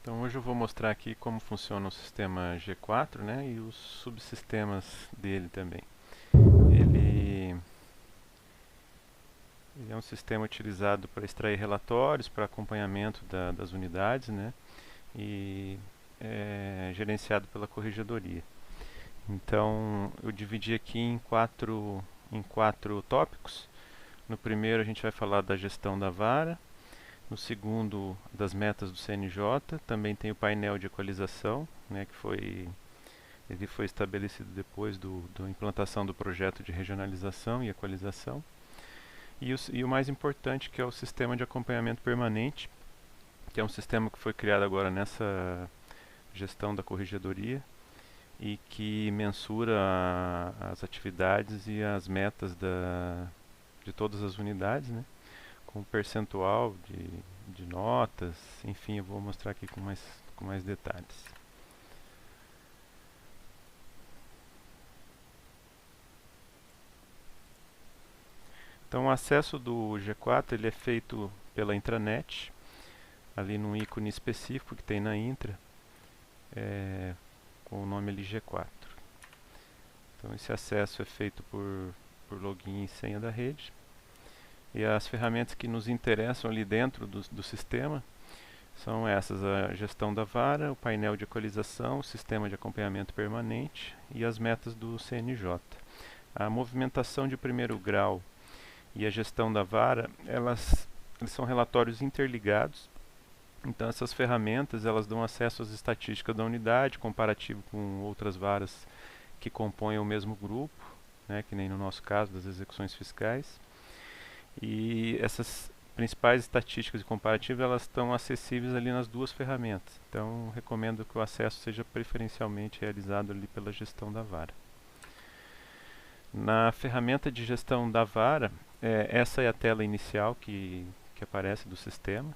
Então hoje eu vou mostrar aqui como funciona o sistema G4, né, e os subsistemas dele também. Ele, ele é um sistema utilizado para extrair relatórios, para acompanhamento das unidades, né, e é gerenciado pela corregedoria. Então eu dividi aqui em quatro tópicos. No primeiro a gente vai falar da gestão da vara. No segundo, das metas do CNJ, também tem o painel de equalização, né, ele foi estabelecido depois da implantação do projeto de regionalização e equalização. E o mais importante, que é o sistema de acompanhamento permanente, que é um sistema que foi criado agora nessa gestão da corregedoria e que mensura as atividades e as metas de todas as unidades, né, com percentual de notas, enfim, eu vou mostrar aqui com mais detalhes. Então, o acesso do G4 ele é feito pela intranet, ali num ícone específico que tem na intra, com o nome ali G4. Então, esse acesso é feito por login e senha da rede. E as ferramentas que nos interessam ali dentro do sistema são essas: a gestão da vara, o painel de equalização, o sistema de acompanhamento permanente e as metas do CNJ. A movimentação de primeiro grau e a gestão da vara, eles são relatórios interligados. Então essas ferramentas elas dão acesso às estatísticas da unidade, comparativo com outras varas que compõem o mesmo grupo, né, que nem no nosso caso das execuções fiscais. E essas principais estatísticas e comparativas elas estão acessíveis ali nas duas ferramentas. Então recomendo que o acesso seja preferencialmente realizado ali pela gestão da vara. Na ferramenta de gestão da vara, essa é a tela inicial que aparece do sistema.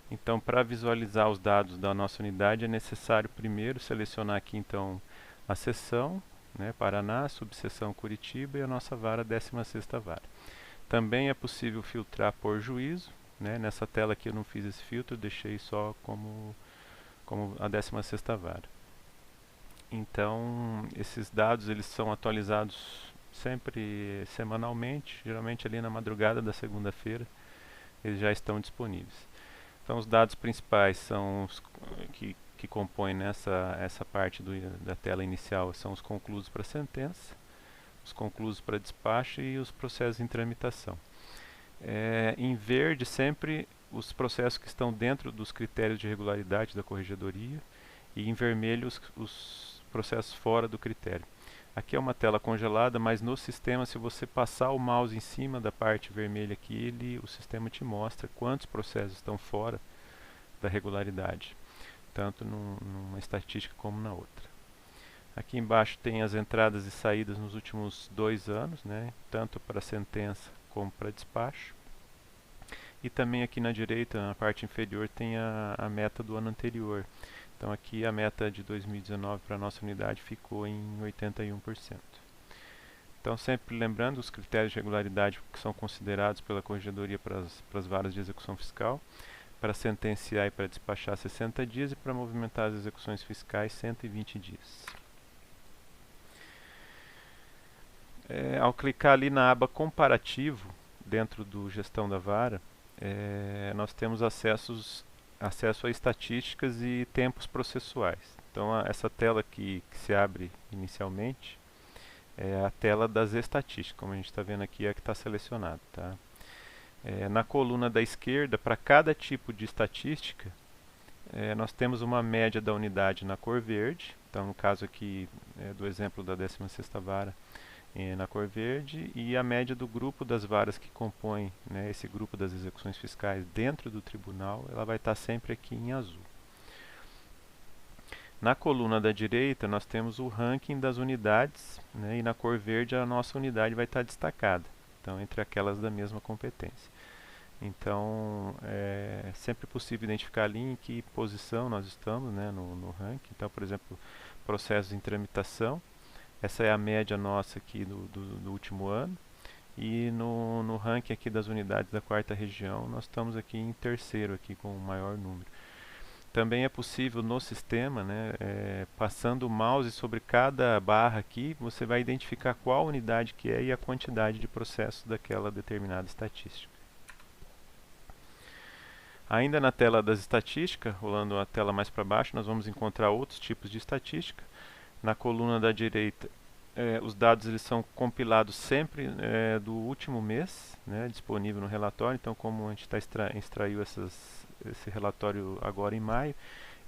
Então, para visualizar os dados da nossa unidade, é necessário primeiro selecionar aqui então a seção, né, Paraná, subseção Curitiba e a nossa vara, 16ª vara. Também é possível filtrar por juízo, né. Nessa tela aqui eu não fiz esse filtro, deixei só como a 16ª vara. Então, esses dados eles são atualizados sempre semanalmente, geralmente ali na madrugada da segunda-feira, eles já estão disponíveis. Então, os dados principais são os que compõem essa parte da tela inicial, são os conclusos para sentença, os conclusos para despacho e os processos em tramitação. Em verde, sempre os processos que estão dentro dos critérios de regularidade da corregedoria, e em vermelho os processos fora do critério. Aqui é uma tela congelada, mas no sistema, se você passar o mouse em cima da parte vermelha aqui, o sistema te mostra quantos processos estão fora da regularidade, tanto numa estatística como na outra. Aqui embaixo tem as entradas e saídas nos últimos 2 anos, né, tanto para sentença como para despacho. E também aqui na direita, na parte inferior, tem a meta do ano anterior. Então aqui a meta de 2019 para a nossa unidade ficou em 81%. Então sempre lembrando os critérios de regularidade que são considerados pela corregedoria para as varas de execução fiscal, para sentenciar e para despachar 60 dias e para movimentar as execuções fiscais 120 dias. Ao clicar ali na aba comparativo, dentro do gestão da vara, nós temos acesso a estatísticas e tempos processuais. Então essa tela que se abre inicialmente é a tela das estatísticas, como a gente está vendo aqui, é a que está selecionada. Tá? Na coluna da esquerda, para cada tipo de estatística, nós temos uma média da unidade na cor verde. Então, no caso aqui do exemplo da 16ª vara, na cor verde, e a média do grupo das varas que compõem, né, esse grupo das execuções fiscais dentro do tribunal, ela vai estar sempre aqui em azul. Na coluna da direita, nós temos o ranking das unidades, né, e na cor verde a nossa unidade vai estar destacada, então entre aquelas da mesma competência. Então, é sempre possível identificar ali em que posição nós estamos, né, no ranking. Então, por exemplo, processos em tramitação, essa é a média nossa aqui do último ano. E no ranking aqui das unidades da 4ª região, nós estamos aqui em terceiro aqui com o maior número. Também é possível no sistema, né, passando o mouse sobre cada barra aqui, você vai identificar qual unidade que é e a quantidade de processos daquela determinada estatística. Ainda na tela das estatísticas, rolando a tela mais para baixo, nós vamos encontrar outros tipos de estatística. Na coluna da direita, os dados eles são compilados sempre do último mês, né, disponível no relatório. Então, como a gente extraiu esse relatório agora em maio,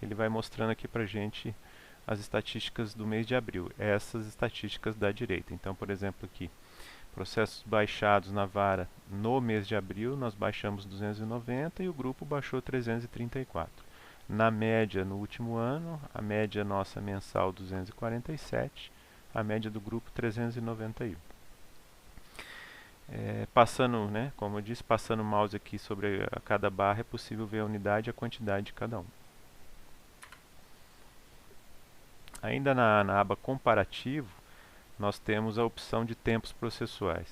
ele vai mostrando aqui para a gente as estatísticas do mês de abril. Essas estatísticas da direita. Então, por exemplo, aqui, processos baixados na vara no mês de abril, nós baixamos 290 e o grupo baixou 334. Na média, no último ano, a média nossa mensal 247, a média do grupo 391. Passando, né, como eu disse, passando o mouse aqui sobre cada barra, é possível ver a unidade e a quantidade de cada um. Ainda na aba comparativo, nós temos a opção de tempos processuais.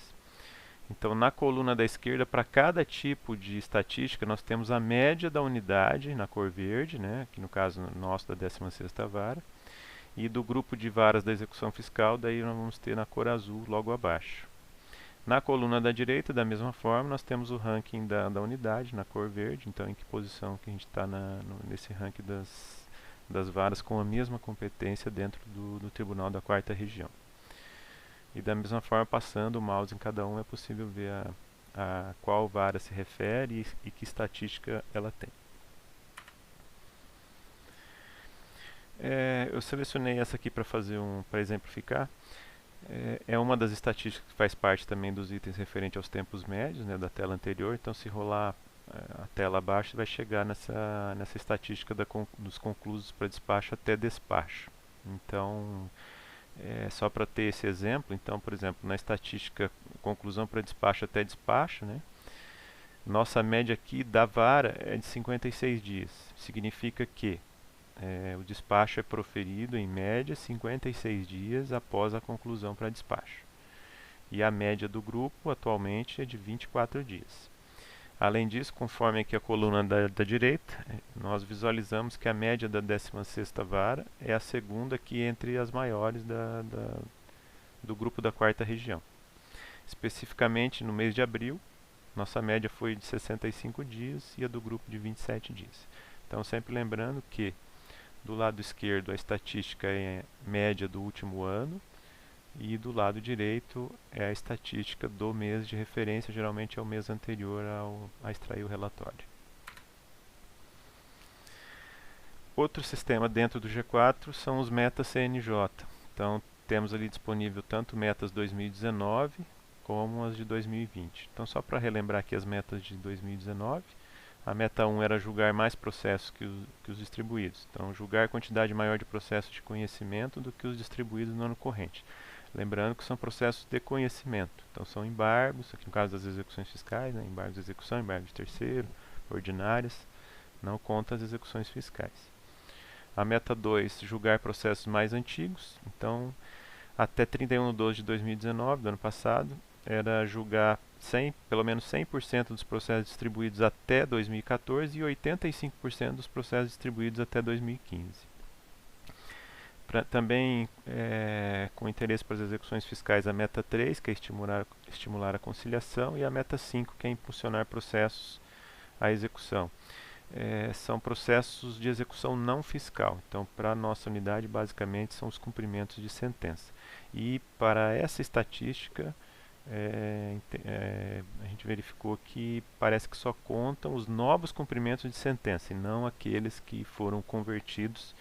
Então, na coluna da esquerda, para cada tipo de estatística, nós temos a média da unidade na cor verde, né, que no caso nosso da 16ª vara, e do grupo de varas da execução fiscal, daí nós vamos ter na cor azul logo abaixo. Na coluna da direita, da mesma forma, nós temos o ranking da unidade na cor verde, então em que posição que a gente está nesse ranking das varas com a mesma competência dentro do Tribunal da 4ª Região. E da mesma forma, passando o mouse em cada um, é possível ver a qual vara se refere e que estatística ela tem. Eu selecionei essa aqui para exemplificar. É uma das estatísticas que faz parte também dos itens referentes aos tempos médios, né, da tela anterior. Então, se rolar a tela abaixo, vai chegar nessa estatística dos conclusos para despacho até despacho. Então, só para ter esse exemplo, então, por exemplo, na estatística conclusão para despacho até despacho, né, nossa média aqui da vara é de 56 dias. Significa que o despacho é proferido em média 56 dias após a conclusão para despacho. E a média do grupo atualmente é de 24 dias. Além disso, conforme aqui a coluna da direita, nós visualizamos que a média da 16ª vara é a segunda aqui entre as maiores do grupo da 4ª Região. Especificamente no mês de abril, nossa média foi de 65 dias e a do grupo de 27 dias. Então, sempre lembrando que do lado esquerdo a estatística é média do último ano e do lado direito é a estatística do mês de referência, geralmente é o mês anterior a extrair o relatório. Outro sistema dentro do G4 são os metas CNJ. Então temos ali disponível tanto metas 2019 como as de 2020. Então só para relembrar aqui as metas de 2019, a meta 1 era julgar mais processos que os distribuídos. Então julgar quantidade maior de processos de conhecimento do que os distribuídos no ano corrente. Lembrando que são processos de conhecimento. Então são embargos, aqui no caso das execuções fiscais, né, embargos de execução, embargos de terceiro, ordinárias, não conta as execuções fiscais. A meta 2, julgar processos mais antigos. Então, até 31/12/2019, do ano passado, era julgar pelo menos 100% dos processos distribuídos até 2014 e 85% dos processos distribuídos até 2015. Também com interesse para as execuções fiscais, a meta 3, que é estimular a conciliação, e a meta 5, que é impulsionar processos à execução. São processos de execução não fiscal. Então, para a nossa unidade, basicamente, são os cumprimentos de sentença. E para essa estatística, a gente verificou que parece que só contam os novos cumprimentos de sentença, e não aqueles que foram convertidos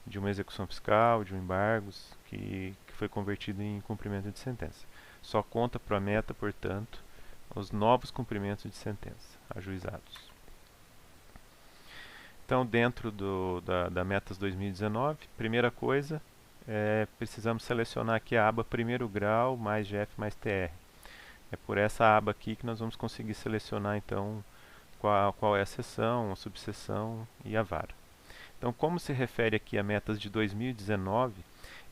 de uma execução fiscal, de um embargos, que foi convertido em cumprimento de sentença. Só conta para a meta, portanto, os novos cumprimentos de sentença ajuizados. Então, dentro da Metas 2019, primeira coisa, precisamos selecionar aqui a aba primeiro grau mais GF mais TR. É por essa aba aqui que nós vamos conseguir selecionar, então, qual é a seção, a subseção e a vara. Então, como se refere aqui a metas de 2019,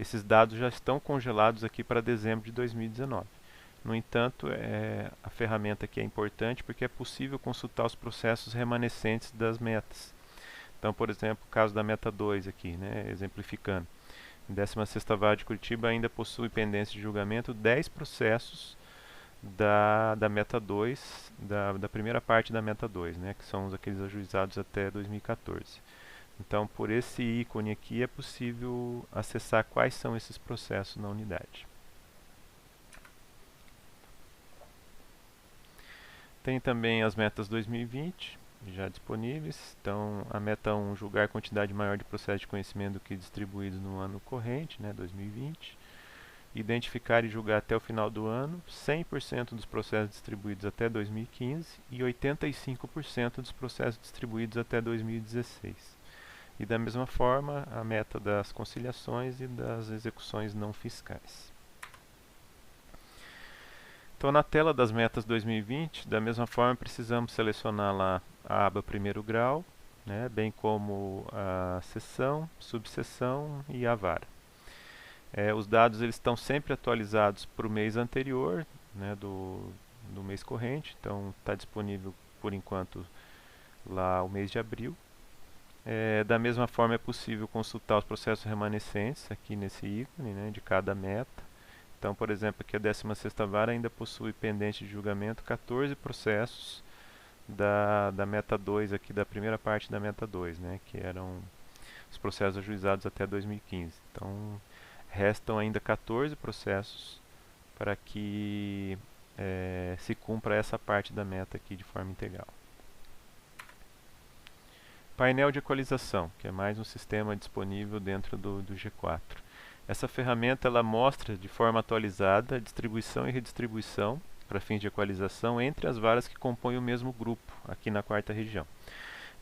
esses dados já estão congelados aqui para dezembro de 2019. No entanto, a ferramenta aqui é importante porque é possível consultar os processos remanescentes das metas. Então, por exemplo, o caso da meta 2 aqui, né, exemplificando. Em 16ª Vara de Curitiba ainda possui pendência de julgamento 10 processos da meta 2, da primeira parte da meta 2, né, que são aqueles ajuizados até 2014. Então, por esse ícone aqui é possível acessar quais são esses processos na unidade. Tem também as metas 2020 já disponíveis. Então, a meta 1, julgar quantidade maior de processos de conhecimento do que distribuídos no ano corrente, né, 2020. Identificar e julgar até o final do ano 100% dos processos distribuídos até 2015 e 85% dos processos distribuídos até 2016. E da mesma forma, a meta das conciliações e das execuções não fiscais. Então, na tela das metas 2020, da mesma forma, precisamos selecionar lá a aba primeiro grau, né, bem como a seção, subseção e a vara. Os dados eles estão sempre atualizados para o mês anterior, né, do mês corrente. Então, está disponível, por enquanto, lá o mês de abril. Da mesma forma, é possível consultar os processos remanescentes aqui nesse ícone, né, de cada meta. Então, por exemplo, aqui a 16ª Vara ainda possui pendente de julgamento 14 processos da meta 2, aqui da primeira parte da meta 2, né, que eram os processos ajuizados até 2015. Então, restam ainda 14 processos para que se cumpra essa parte da meta aqui de forma integral. Painel de equalização, que é mais um sistema disponível dentro do G4. Essa ferramenta ela mostra de forma atualizada a distribuição e redistribuição para fins de equalização entre as varas que compõem o mesmo grupo aqui na 4ª região.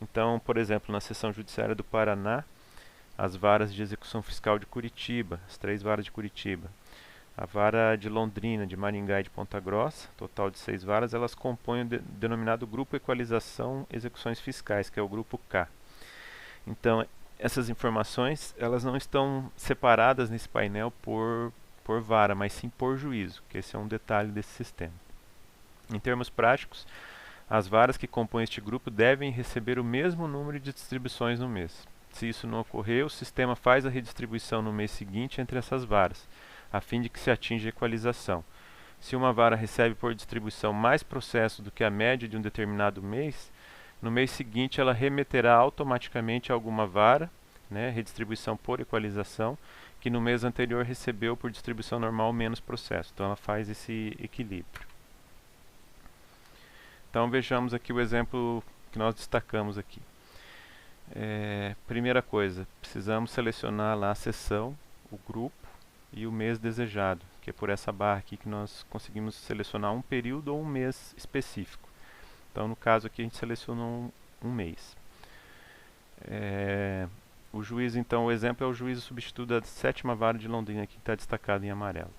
Então, por exemplo, na seção judiciária do Paraná, as varas de execução fiscal de Curitiba, as 3 varas de Curitiba, a vara de Londrina, de Maringá e de Ponta Grossa, total de 6 varas, elas compõem o denominado Grupo Equalização Execuções Fiscais, que é o Grupo K. Então, essas informações elas não estão separadas nesse painel por vara, mas sim por juízo, que esse é um detalhe desse sistema. Em termos práticos, as varas que compõem este grupo devem receber o mesmo número de distribuições no mês. Se isso não ocorrer, o sistema faz a redistribuição no mês seguinte entre essas varas, a fim de que se atinja a equalização. Se uma vara recebe por distribuição mais processos do que a média de um determinado mês, no mês seguinte ela remeterá automaticamente a alguma vara, né, redistribuição por equalização, que no mês anterior recebeu por distribuição normal menos processo. Então ela faz esse equilíbrio. Então vejamos aqui o exemplo que nós destacamos aqui. Primeira coisa, precisamos selecionar lá a seção, o grupo e o mês desejado, que é por essa barra aqui que nós conseguimos selecionar um período ou um mês específico. Então, no caso aqui, a gente selecionou um mês. O juízo, então, o exemplo é o juízo substituto da 7ª Vara de Londrina, que está destacado em amarelo.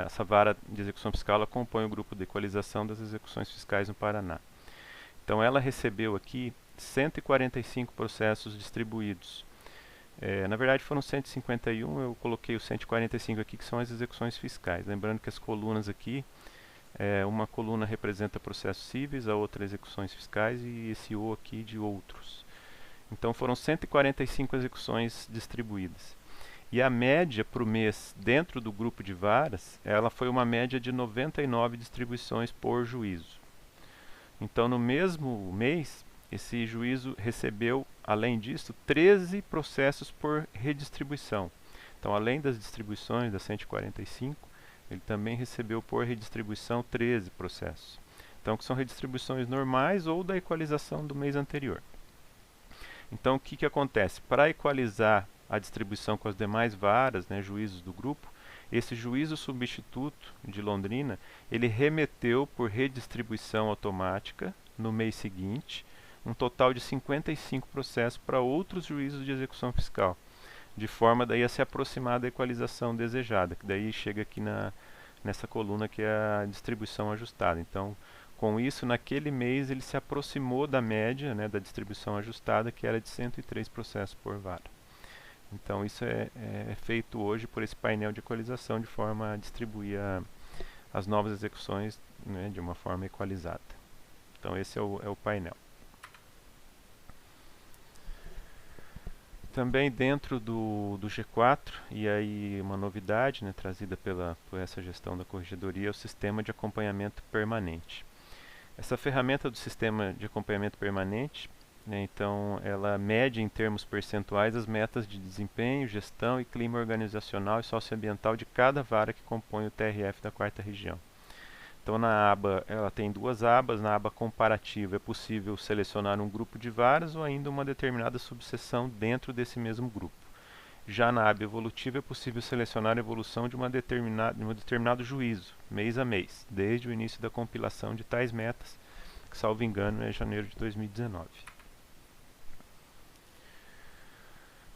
Essa vara de execução fiscal ela compõe o grupo de equalização das execuções fiscais no Paraná. Então, ela recebeu aqui 145 processos distribuídos. Na verdade, foram 151, eu coloquei os 145 aqui, que são as execuções fiscais. Lembrando que as colunas aqui, uma coluna representa processos cíveis, a outra execuções fiscais e esse O aqui de outros. Então foram 145 execuções distribuídas. E a média para o mês dentro do grupo de varas, ela foi uma média de 99 distribuições por juízo. Então no mesmo mês, esse juízo recebeu, além disso, 13 processos por redistribuição. Então além das distribuições das 145, ele também recebeu por redistribuição 13 processos. Então, que são redistribuições normais ou da equalização do mês anterior. Então, o que acontece? Para equalizar a distribuição com as demais varas, né, juízos do grupo, esse juízo substituto de Londrina, ele remeteu por redistribuição automática, no mês seguinte, um total de 55 processos para outros juízos de execução fiscal, de forma daí a se aproximar da equalização desejada, que daí chega aqui nessa coluna que é a distribuição ajustada. Então, com isso, naquele mês ele se aproximou da média, né, da distribuição ajustada, que era de 103 processos por vara. Então, isso é feito hoje por esse painel de equalização, de forma a distribuir as novas execuções, né, de uma forma equalizada. Então, esse é o painel. Também dentro do G4, e aí uma novidade, né, trazida por essa gestão da corregedoria, é o sistema de acompanhamento permanente. Essa ferramenta do sistema de acompanhamento permanente, né, então, ela mede em termos percentuais as metas de desempenho, gestão e clima organizacional e socioambiental de cada vara que compõe o TRF da quarta região. Então, na aba, ela tem duas abas. Na aba comparativa é possível selecionar um grupo de varas ou ainda uma determinada subseção dentro desse mesmo grupo. Já na aba evolutiva é possível selecionar a evolução de de um determinado juízo, mês a mês, desde o início da compilação de tais metas, que, salvo engano, é janeiro de 2019.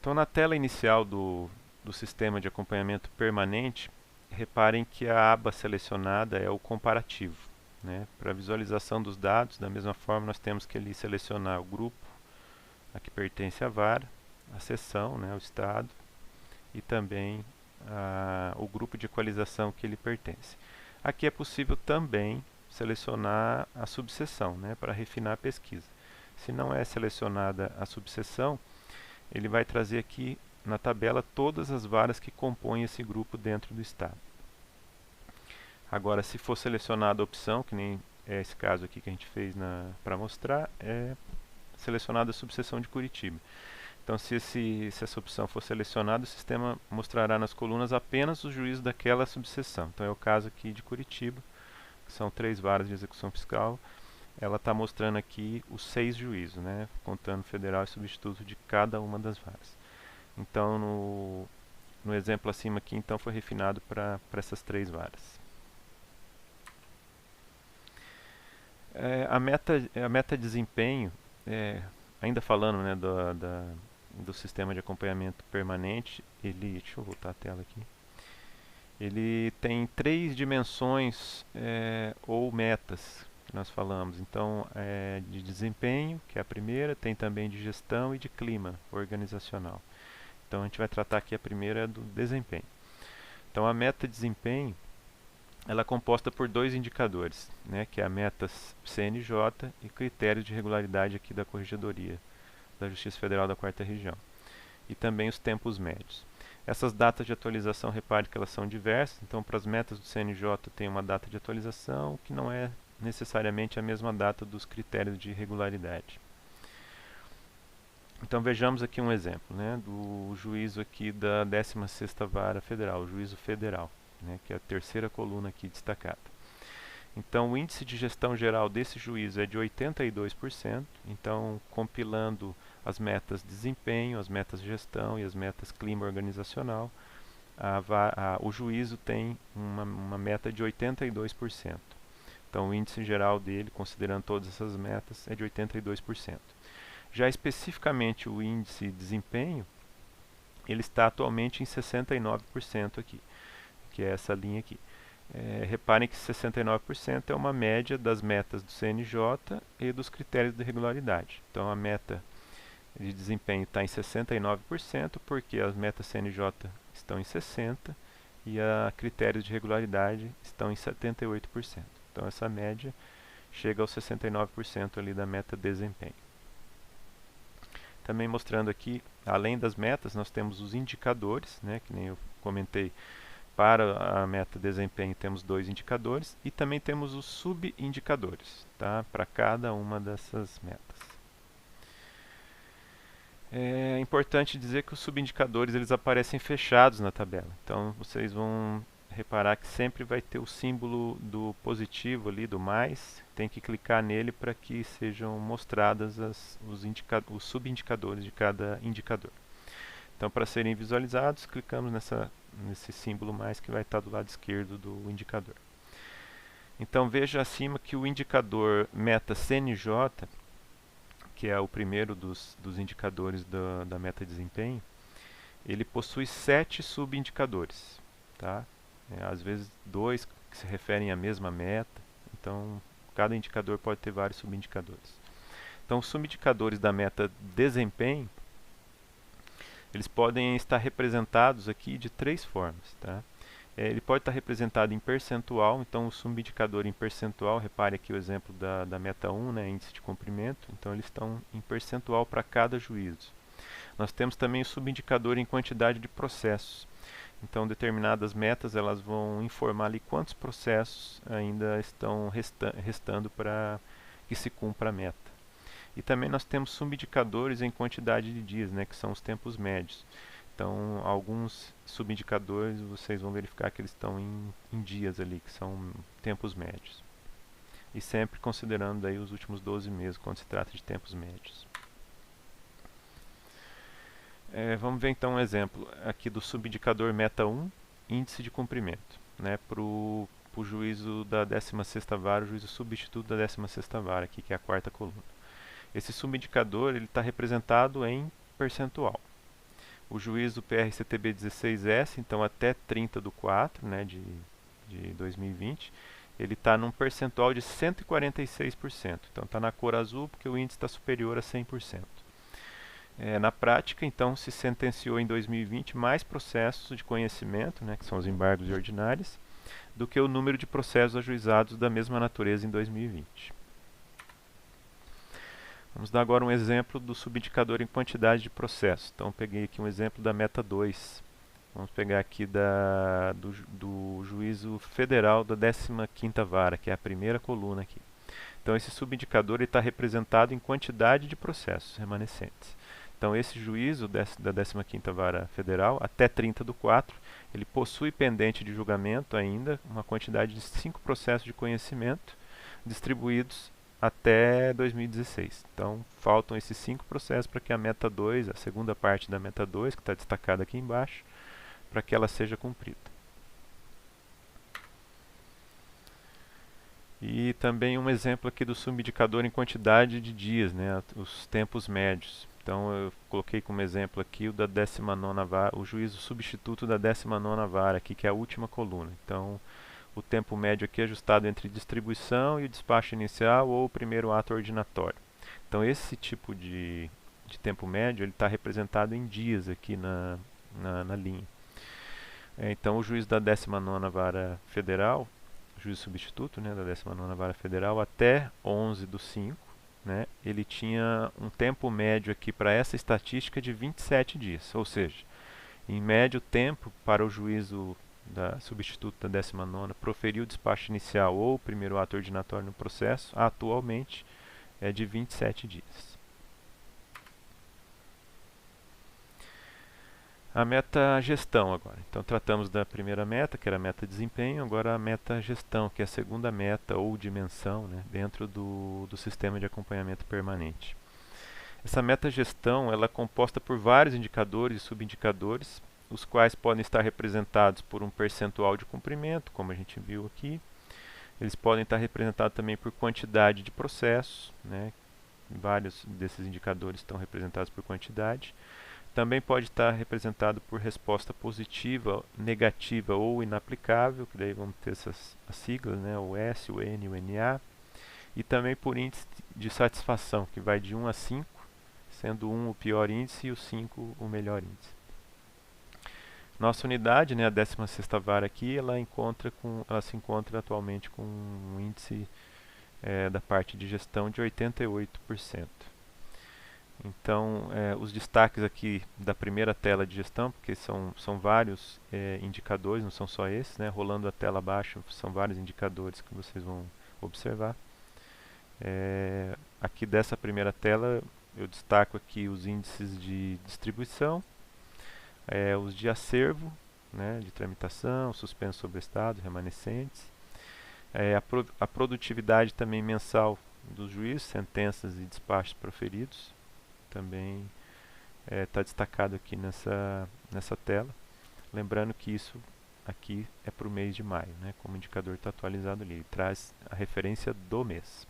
Então, na tela inicial do sistema de acompanhamento permanente, reparem que a aba selecionada é o comparativo, né? Para a visualização dos dados, da mesma forma, nós temos que ali selecionar o grupo a que pertence a vara, a seção, né, o estado, e também o grupo de equalização que ele pertence. Aqui é possível também selecionar a subseção, né, para refinar a pesquisa. Se não é selecionada a subseção, ele vai trazer aqui na tabela todas as varas que compõem esse grupo dentro do estado. Agora, se for selecionada a opção, que nem é esse caso aqui que a gente fez para mostrar, é selecionada a subseção de Curitiba. Então, se essa opção for selecionada, o sistema mostrará nas colunas apenas os juízos daquela subseção. Então, é o caso aqui de Curitiba, que são 3 varas de execução fiscal. Ela está mostrando aqui os 6 juízos, né, contando federal e substituto de cada uma das varas. Então, no exemplo acima aqui, então, foi refinado para essas 3 varas. A meta desempenho, ainda falando, né, do sistema de acompanhamento permanente, deixa eu voltar a tela aqui. Ele tem 3 dimensões ou metas que nós falamos. Então, de desempenho, que é a primeira, tem também de gestão e de clima organizacional. Então, a gente vai tratar aqui a primeira do desempenho. Então, a meta de desempenho, ela é composta por 2 indicadores, né, que é a meta CNJ e critérios de regularidade aqui da Corregedoria da Justiça Federal da Quarta Região. E também os tempos médios. Essas datas de atualização, repare que elas são diversas. Então, para as metas do CNJ tem uma data de atualização que não é necessariamente a mesma data dos critérios de regularidade. Então, vejamos aqui um exemplo, né, do juízo aqui da 16ª Vara Federal, o juízo federal, né, que é a terceira coluna aqui destacada. Então, o índice de gestão geral desse juízo é de 82%. Então, compilando as metas de desempenho, as metas de gestão e as metas clima organizacional, o juízo tem uma meta de 82%. Então, o índice geral dele, considerando todas essas metas, é de 82%. Já especificamente o índice de desempenho, ele está atualmente em 69% aqui, que é essa linha aqui. Reparem que 69% é uma média das metas do CNJ e dos critérios de regularidade. Então, a meta de desempenho está em 69%, porque as metas CNJ estão em 60% e a critérios de regularidade estão em 78%. Então, essa média chega aos 69% ali da meta desempenho. Também mostrando aqui, além das metas, nós temos os indicadores, né, que nem eu comentei. Para a meta desempenho temos 2 indicadores e também temos os subindicadores, tá, para cada uma dessas metas. É importante dizer que os subindicadores eles aparecem fechados na tabela. Então vocês vão reparar que sempre vai ter o símbolo do positivo ali, do mais. Tem que clicar nele para que sejam mostradas os subindicadores de cada indicador. Então, para serem visualizados, clicamos nesse símbolo mais que vai estar do lado esquerdo do indicador. Então, veja acima que o indicador meta CNJ, que é o primeiro dos indicadores da meta desempenho, ele possui 7 subindicadores. Tá? Às vezes 2 que se referem à mesma meta. Então, cada indicador pode ter vários subindicadores. Então, os subindicadores da meta desempenho, eles podem estar representados aqui de 3 formas. Tá? Ele pode estar representado em percentual. Então, o subindicador em percentual, repare aqui o exemplo da meta 1, né, índice de cumprimento. Então, eles estão em percentual para cada juízo. Nós temos também o subindicador em quantidade de processos. Então, determinadas metas elas vão informar ali quantos processos ainda estão restando para que se cumpra a meta. E também nós temos subindicadores em quantidade de dias, né, que são os tempos médios. Então, alguns subindicadores vocês vão verificar que eles estão em dias ali, que são tempos médios. E sempre considerando daí os últimos 12 meses, quando se trata de tempos médios. Vamos ver então um exemplo aqui do subindicador meta 1, índice de cumprimento, né, para o juízo da 16ª vara, o juízo substituto da 16ª vara, aqui, que é a quarta coluna. Esse subindicador está representado em percentual. O juízo PRCTB 16S, então até 30/4, né, de 2020, ele está num percentual de 146%. Então está na cor azul porque o índice está superior a 100%. Na prática, então, se sentenciou em 2020 mais processos de conhecimento, né, que são os embargos ordinários, do que o número de processos ajuizados da mesma natureza em 2020. Vamos dar agora um exemplo do subindicador em quantidade de processos. Então, peguei aqui um exemplo da meta 2. Vamos pegar aqui do juízo federal da 15ª vara, que é a primeira coluna aqui. Então, esse subindicador está representado em quantidade de processos remanescentes. Então, esse juízo da 15ª vara federal, até 30/4, ele possui pendente de julgamento ainda uma quantidade de 5 processos de conhecimento distribuídos até 2016. Então, faltam esses 5 processos para que a meta 2, a segunda parte da meta 2, que está destacada aqui embaixo, para que ela seja cumprida. E também um exemplo aqui do subindicador em quantidade de dias, né, os tempos médios. Então eu coloquei como exemplo aqui o da 19ª vara, o juízo substituto da 19ª vara, aqui, que é a última coluna. Então o tempo médio aqui é ajustado entre distribuição e o despacho inicial ou o primeiro ato ordinatório. Então esse tipo de tempo médio ele está representado em dias aqui na linha. Então o juiz da 19ª vara federal, juiz substituto, né, da 19ª vara federal, até 11/5, né, ele tinha um tempo médio aqui para essa estatística de 27 dias, ou seja, em médio tempo para o juízo substituto da 19ª proferir o despacho inicial ou o primeiro ato ordinatório no processo, atualmente é de 27 dias. A meta gestão agora. Então tratamos da primeira meta, que era a meta desempenho, agora a meta gestão, que é a segunda meta ou dimensão, né, dentro do sistema de acompanhamento permanente. Essa meta gestão ela é composta por vários indicadores e subindicadores, os quais podem estar representados por um percentual de cumprimento, como a gente viu aqui. Eles podem estar representados também por quantidade de processos, né, vários desses indicadores estão representados por quantidade. Também pode estar representado por resposta positiva, negativa ou inaplicável, que daí vamos ter as siglas, né, o S, o N e o NA. E também por índice de satisfação, que vai de 1 a 5, sendo 1 o pior índice e o 5 o melhor índice. Nossa unidade, né, a 16ª vara aqui, ela se encontra atualmente com um índice da parte de gestão de 88%. Então, os destaques aqui da primeira tela de gestão, porque são vários indicadores, não são só esses, né? Rolando a tela abaixo, são vários indicadores que vocês vão observar. Aqui dessa primeira tela, eu destaco aqui os índices de distribuição, os de acervo, né, de tramitação, suspenso sobre estado, remanescentes, a produtividade também mensal dos juízes, sentenças e despachos proferidos, também está destacado aqui nessa tela. Lembrando que isso aqui é para o mês de maio, né, como o indicador está atualizado ali, ele traz a referência do mês.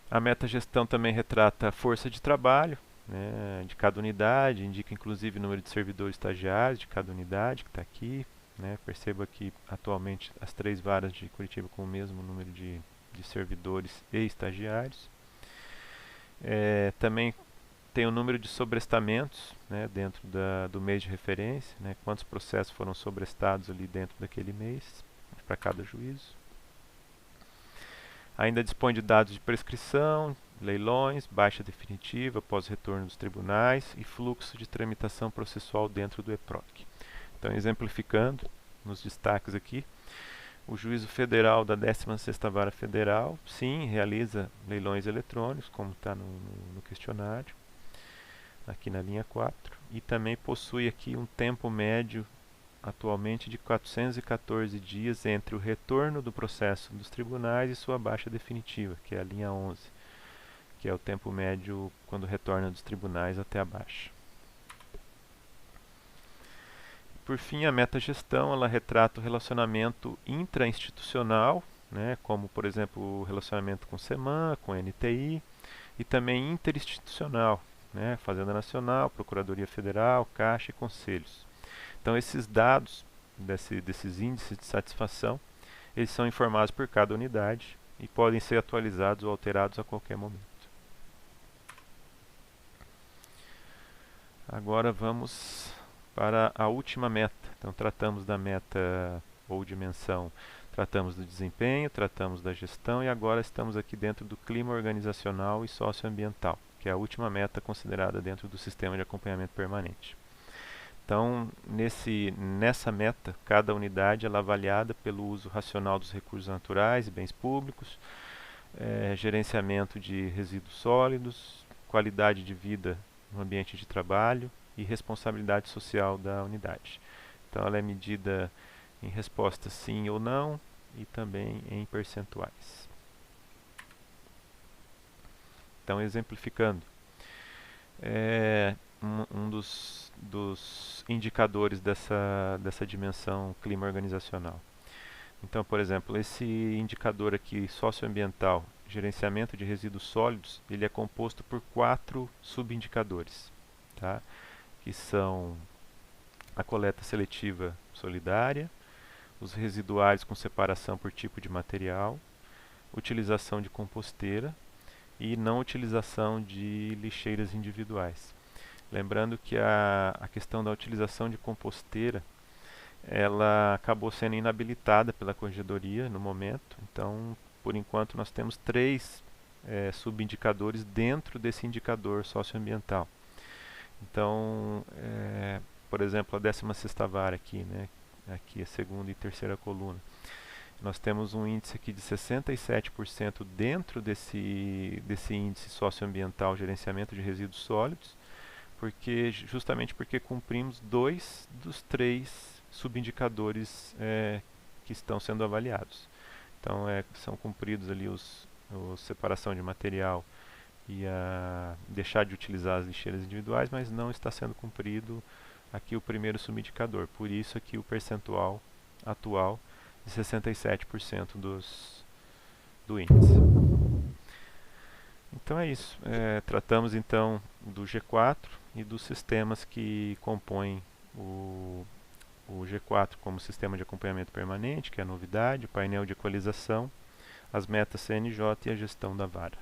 A meta-gestão também retrata a força de trabalho, né, de cada unidade, indica inclusive o número de servidores estagiários de cada unidade, que está aqui. Né, perceba que atualmente as 3 varas de Curitiba com o mesmo número de servidores e estagiários. Também tem o número de sobrestamentos, né, dentro do mês de referência, né, quantos processos foram sobrestados ali dentro daquele mês, para cada juízo. Ainda dispõe de dados de prescrição, leilões, baixa definitiva após retorno dos tribunais e fluxo de tramitação processual dentro do EPROC. Então, exemplificando nos destaques aqui, o Juízo Federal da 16ª Vara Federal, sim, realiza leilões eletrônicos, como está no questionário, aqui na linha 4, e também possui aqui um tempo médio atualmente de 414 dias entre o retorno do processo dos tribunais e sua baixa definitiva, que é a linha 11, que é o tempo médio quando retorna dos tribunais até a baixa. Por fim, a metagestão, ela retrata o relacionamento intrainstitucional, né, como, por exemplo, o relacionamento com o SEMAN, com o NTI, e também interinstitucional, né, Fazenda Nacional, Procuradoria Federal, Caixa e Conselhos. Então, esses dados desses índices de satisfação, eles são informados por cada unidade e podem ser atualizados ou alterados a qualquer momento. Agora vamos para a última meta. Então, tratamos da meta ou dimensão, tratamos do desempenho, tratamos da gestão e agora estamos aqui dentro do clima organizacional e socioambiental, que é a última meta considerada dentro do sistema de acompanhamento permanente. Então, nessa meta, cada unidade ela é avaliada pelo uso racional dos recursos naturais e bens públicos, gerenciamento de resíduos sólidos, qualidade de vida no ambiente de trabalho e responsabilidade social da unidade. Então, ela é medida em resposta sim ou não e também em percentuais. Então, exemplificando, um dos indicadores dessa dimensão clima organizacional. Então, por exemplo, esse indicador aqui socioambiental, gerenciamento de resíduos sólidos, ele é composto por 4 subindicadores, tá? Que são a coleta seletiva solidária, os residuários com separação por tipo de material, utilização de composteira e não utilização de lixeiras individuais. Lembrando que a questão da utilização de composteira, ela acabou sendo inabilitada pela Corregedoria no momento. Então, por enquanto, nós temos 3 subindicadores dentro desse indicador socioambiental. Então, por exemplo, a 16ª vara aqui, né? Aqui a segunda e terceira coluna. Nós temos um índice aqui de 67% dentro desse índice socioambiental gerenciamento de resíduos sólidos, justamente porque cumprimos 2 dos 3 subindicadores que estão sendo avaliados. Então, são cumpridos ali os separação de material e deixar de utilizar as lixeiras individuais, mas não está sendo cumprido aqui o primeiro subindicador. Por isso aqui o percentual atual de 67% do índice. Então é isso. Tratamos então do G4 e dos sistemas que compõem o G4 como sistema de acompanhamento permanente, que é a novidade, o painel de equalização, as metas CNJ e a gestão da vara.